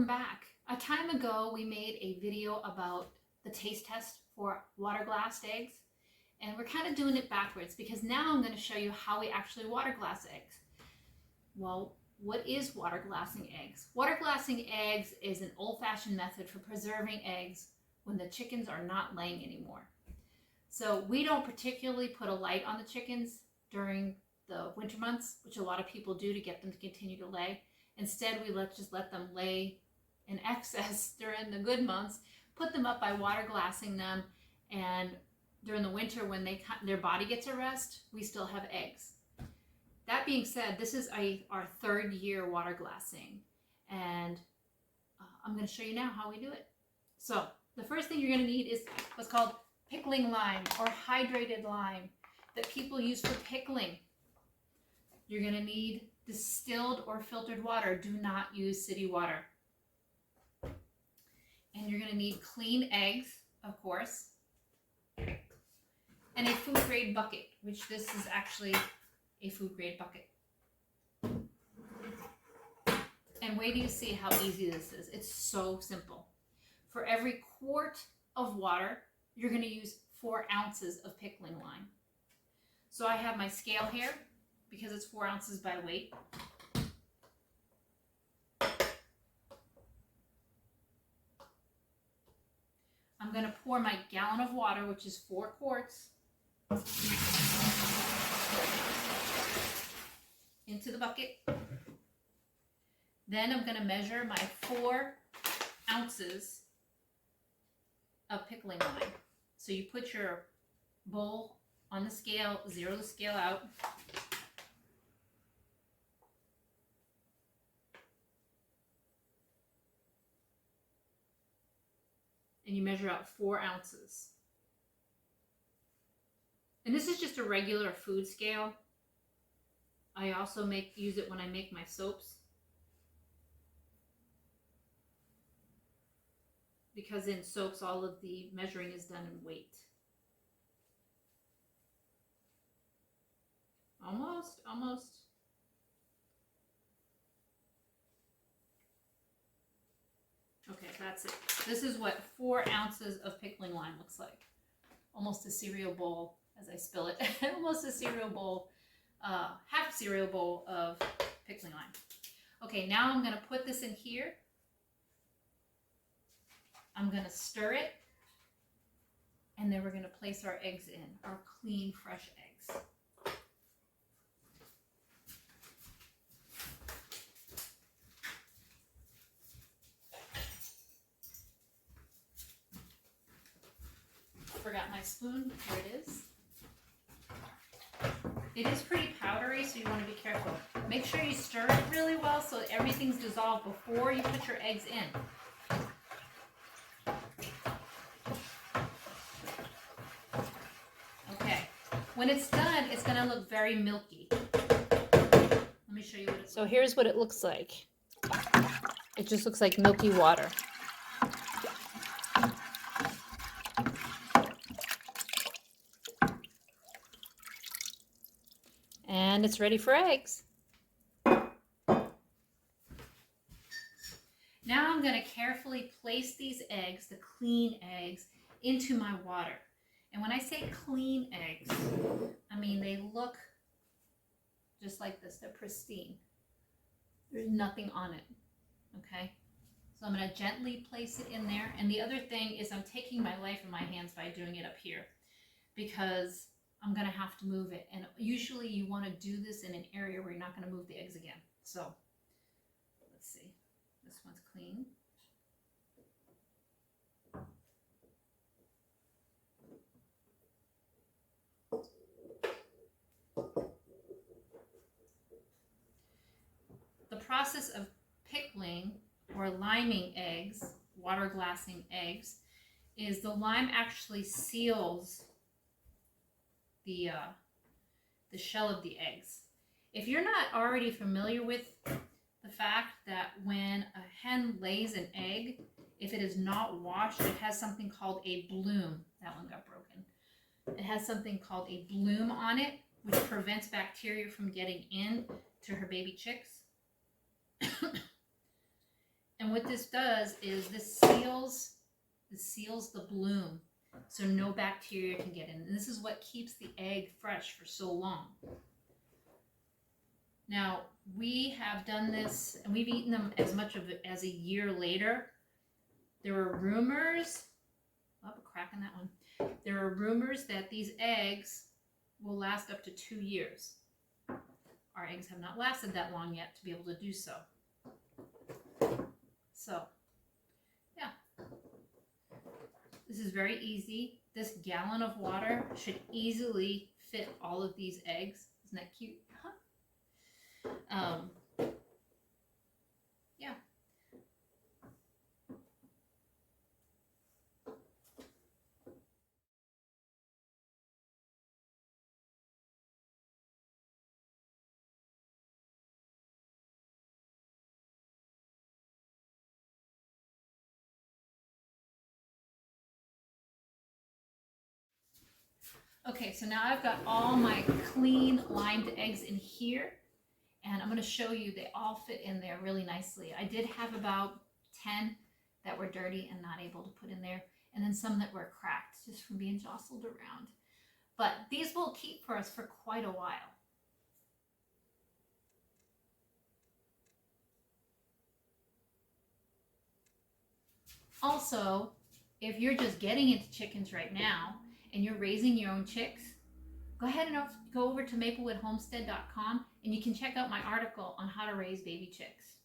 welcome back. A time ago, we made a video about the taste test for water glassed eggs, and we're kind of doing it backwards because now I'm going to show you how we actually water glass eggs. Well, what is water glassing eggs? Water glassing eggs is an old-fashioned method for preserving eggs when the chickens are not laying anymore. So we don't particularly put a light on the chickens during the winter months, which a lot of people do to get them to continue to lay. Instead, we just let them lay in excess during the good months, put them up by water glassing them, and during the winter when their body gets a rest, we still have eggs. That being said, this is our third year water glassing, and I'm going to show you now how we do it. So the first thing you're going to need is what's called pickling lime or hydrated lime that people use for pickling. You're going to need distilled or filtered water. Do not use city water. And you're going to need clean eggs, of course, and a food grade bucket, which this is actually a food grade bucket. And wait till you see how easy this is. It's so simple. For every quart of water, you're going to use 4 ounces of pickling lime. So I have my scale here because it's 4 ounces by weight. I'm going to pour my gallon of water, which is 4 quarts, into the bucket. Then I'm going to measure my 4 ounces of pickling lime. So you put your bowl on the scale, zero the scale out. And you measure out 4 ounces. And this is just a regular food scale. I also use it when I make my soaps, because in soaps all of the measuring is done in weight. Almost. Okay, that's it. This is what 4 ounces of pickling lime looks like. Almost a cereal bowl, as I spill it. Almost a cereal bowl, half cereal bowl of pickling lime. Okay, now I'm going to put this in here. I'm going to stir it. And then we're going to place our eggs in, our clean, fresh eggs. Forgot my spoon. Here it is. It is pretty powdery, so you want to be careful. Make sure you stir it really well so that everything's dissolved before you put your eggs in. Okay. When it's done, it's going to look very milky. Let me show you what it's like. So here's what it looks like. It just looks like milky water. And it's ready for eggs. Now I'm going to carefully place these eggs, the clean eggs, into my water. And when I say clean eggs, I mean they look just like this. They're pristine. There's nothing on it. Okay? So I'm going to gently place it in there. And the other thing is I'm taking my life in my hands by doing it up here, because I'm going to have to move it. And usually you want to do this in an area where you're not going to move the eggs again. So let's see. This one's clean. The process of pickling or liming eggs, water glassing eggs, is the lime actually seals the shell of the eggs. If you're not already familiar with the fact that when a hen lays an egg, if it is not washed, it has something called a bloom. That one got broken. It has something called a bloom on it, which prevents bacteria from getting in to her baby chicks. And what this does is this seals the bloom, so no bacteria can get in. And this is what keeps the egg fresh for so long. Now, we have done this, and we've eaten them as much of it as a year later. There were rumors, oh, a crack in that one. There are rumors that these eggs will last up to 2 years. Our eggs have not lasted that long yet to be able to do so. So, yeah. This is very easy. This gallon of water should easily fit all of these eggs. Isn't that cute? Yeah. Okay, so now I've got all my clean limed eggs in here, and I'm going to show you they all fit in there really nicely. I did have about 10 that were dirty and not able to put in there, and then some that were cracked just from being jostled around. But these will keep for us for quite a while. Also, if you're just getting into chickens right now and you're raising your own chicks, go ahead and go over to maplewoodhomestead.com and you can check out my article on how to raise baby chicks.